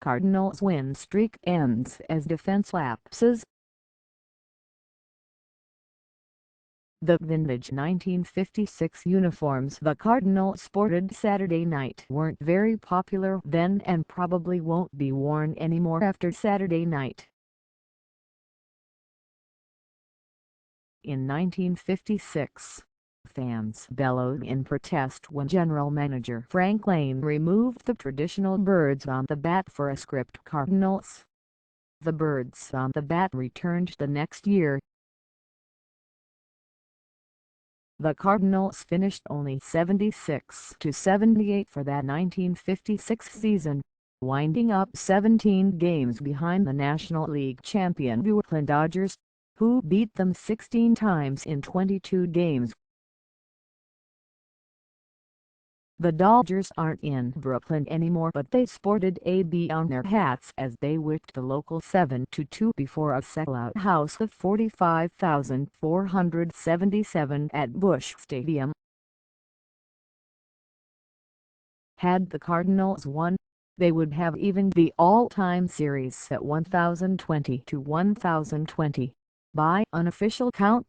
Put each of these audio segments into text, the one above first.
Cardinals win streak ends as defense lapses. The vintage 1956 uniforms the Cardinals sported Saturday night weren't very popular then and probably won't be worn anymore after Saturday night. In 1956, fans bellowed in protest when general manager Frank Lane removed the traditional birds on the bat for a script Cardinals. The birds on the bat returned the next year. The Cardinals finished only 76-78 for that 1956 season, winding up 17 games behind the National League champion Dodgers, who beat them 16 times in 22 games. The Dodgers aren't in Brooklyn anymore, but they sported a B on their hats as they whipped the local 7-2 before a sellout house of 45,477 at Busch Stadium. Had the Cardinals won, they would have evened the all-time series at 1,020-1,020, by unofficial count.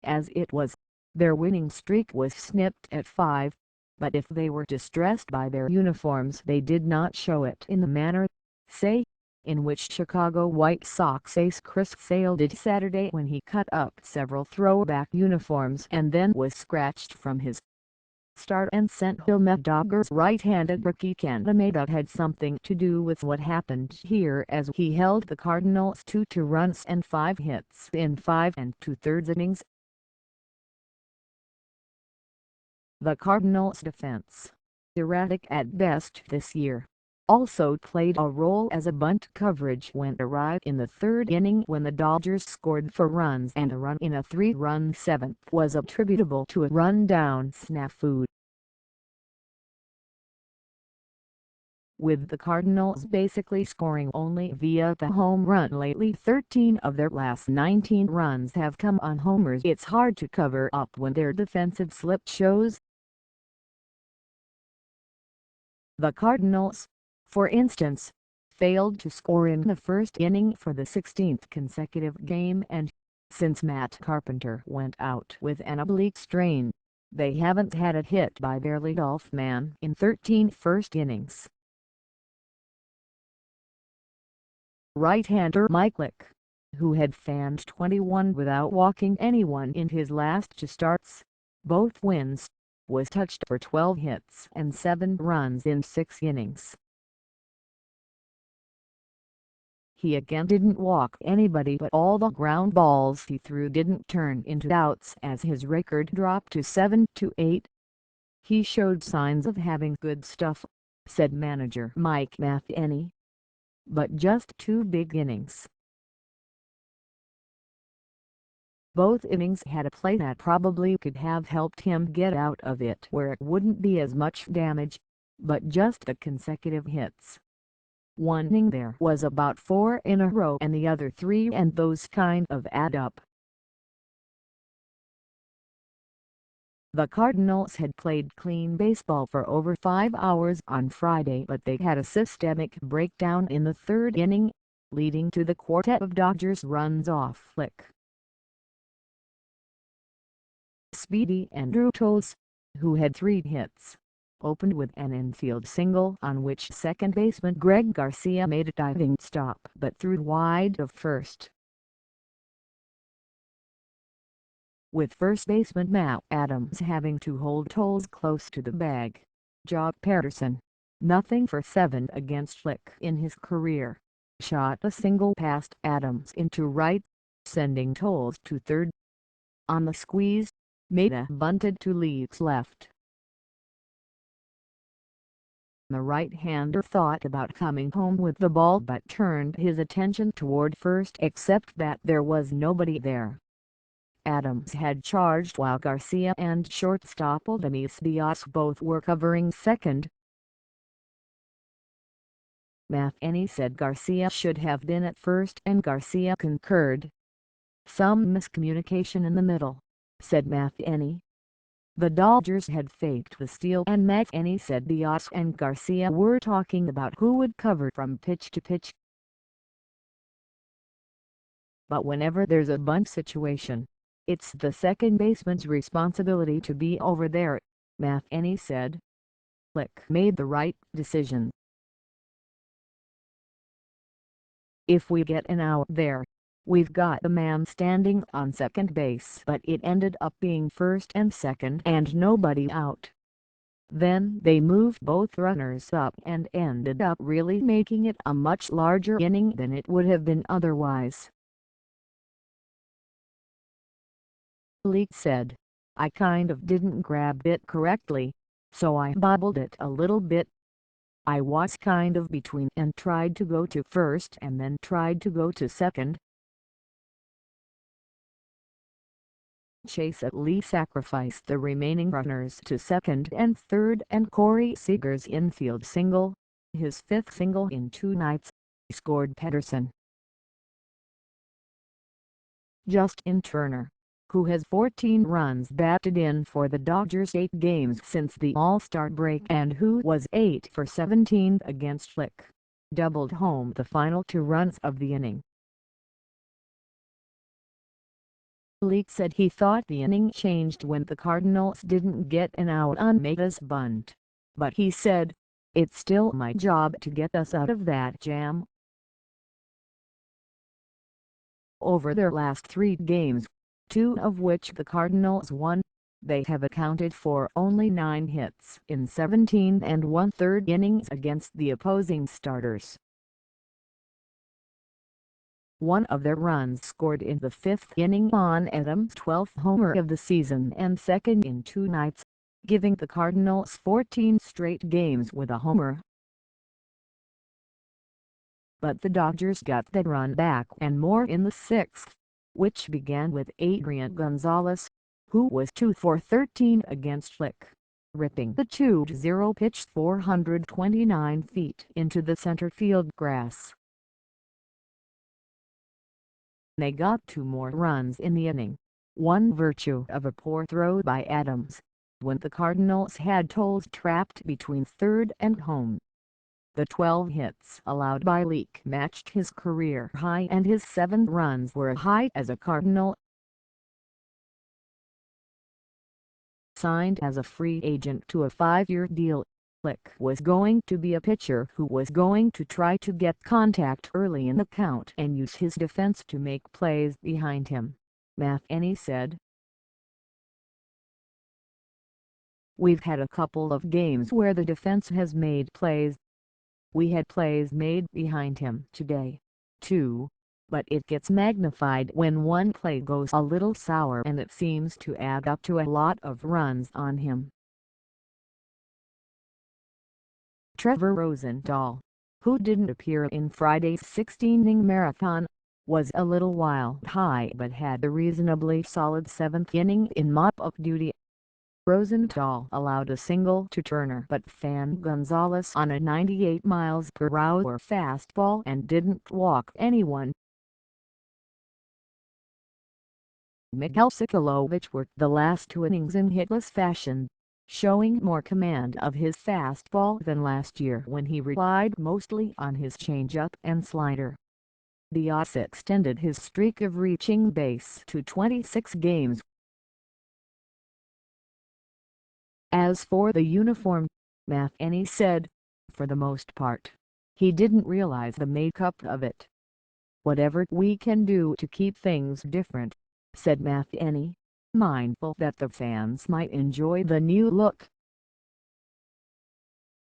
As it was, their winning streak was snipped at 5, but if they were distressed by their uniforms they did not show it in the manner, say, in which Chicago White Sox ace Chris Sale did Saturday when he cut up several throwback uniforms and then was scratched from his start and sent home. Dodgers right-handed rookie Kenta Maeda had something to do with what happened here as he held the Cardinals to 2 runs and 5 hits in 5 2/3 innings. The Cardinals' defense, erratic at best this year, also played a role as a bunt coverage went awry in the 3rd inning when the Dodgers scored 4 runs and a run in a 3-run 7th was attributable to a rundown snafu. With the Cardinals basically scoring only via the home run lately, 13 of their last 19 runs have come on homers. It's hard to cover up when their defensive slip shows. The Cardinals, for instance, failed to score in the 1st inning for the 16th consecutive game and, since Matt Carpenter went out with an oblique strain, they haven't had a hit by their leadoff man in 13 first innings. Right-hander Mike Leake, who had fanned 21 without walking anyone in his last 2 starts, both wins, was touched for 12 hits and 7 runs in 6 innings. He again didn't walk anybody, but all the ground balls he threw didn't turn into outs as his record dropped to 7-8. He showed signs of having good stuff, said manager Mike Matheny, but just 2 big innings. Both innings had a play that probably could have helped him get out of it where it wouldn't be as much damage, but just the consecutive hits. One inning there was about 4 in a row and the other 3, and those kind of add up. The Cardinals had played clean baseball for over 5 hours on Friday, but they had a systemic breakdown in the 3rd inning, leading to the quartet of Dodgers runs off Leake. Speedy Andrew Toles, who had 3 hits, opened with an infield single on which second baseman Greg Garcia made a diving stop but threw wide of first. With first baseman Matt Adams having to hold Toles close to the bag, Joc Pederson, nothing for 7 against Leake in his career, shot a single past Adams into right, sending Toles to third. On the squeeze, Maeda bunted to Leake's left. The right-hander thought about coming home with the ball but turned his attention toward first, except that there was nobody there. Adams had charged while Garcia and shortstop Aledmys Diaz both were covering second. Matheny said Garcia should have been at first and Garcia concurred. "Some miscommunication in the middle," said Matheny. The Dodgers had faked the steal and Matheny said Diaz and Garcia were talking about who would cover from pitch to pitch. But whenever there's a bunt situation, it's the second baseman's responsibility to be over there, Matheny said. Leake made the right decision. If we get an out there, we've got the man standing on second base, but it ended up being first and second and nobody out. Then they moved both runners up and ended up really making it a much larger inning than it would have been otherwise. Leake said, I kind of didn't grab it correctly, so I bobbled it a little bit. I was kind of between and tried to go to first and then tried to go to second. Chase Utley sacrificed the remaining runners to second and third and Corey Seager's infield single, his fifth single in 2 nights, scored Pederson. Justin Turner, who has 14 runs batted in for the Dodgers 8 games since the All-Star break and who was 8 for 17 against Leake, doubled home the final 2 runs of the inning. Leake said he thought the inning changed when the Cardinals didn't get an out on Maeda's bunt, but he said, it's still my job to get us out of that jam. Over their last 3 games, 2 of which the Cardinals won, they have accounted for only 9 hits in 17 1/3 innings against the opposing starters. One of their runs scored in the 5th inning on Adams' 12th homer of the season and second in 2 nights, giving the Cardinals 14 straight games with a homer. But the Dodgers got that run back and more in the 6th, which began with Adrian Gonzalez, who was 2 for 13 against Leake, ripping the 2-0 pitch 429 feet into the center field grass. They got 2 more runs in the inning, one virtue of a poor throw by Adams, when the Cardinals had Toles trapped between third and home. The 12 hits allowed by Leake matched his career high and his 7 runs were high as a Cardinal. Signed as a free agent to a 5-year deal, Leake was going to be a pitcher who was going to try to get contact early in the count and use his defense to make plays behind him, Matheny said. We've had a couple of games where the defense has made plays. We had plays made behind him today, too, but it gets magnified when one play goes a little sour and it seems to add up to a lot of runs on him. Trevor Rosenthal, who didn't appear in Friday's 16-inning marathon, was a little while high but had a reasonably solid 7th inning in mop-up duty. Rosenthal allowed a single to Turner but fanned Gonzalez on a 98 mph fastball and didn't walk anyone. Mikhail Sikolovich worked the last 2 innings in hitless fashion, showing more command of his fastball than last year when he relied mostly on his changeup and slider. Diaz extended his streak of reaching base to 26 games. As for the uniform, Matheny said, for the most part, he didn't realize the makeup of it. Whatever we can do to keep things different, said Matheny, mindful that the fans might enjoy the new look.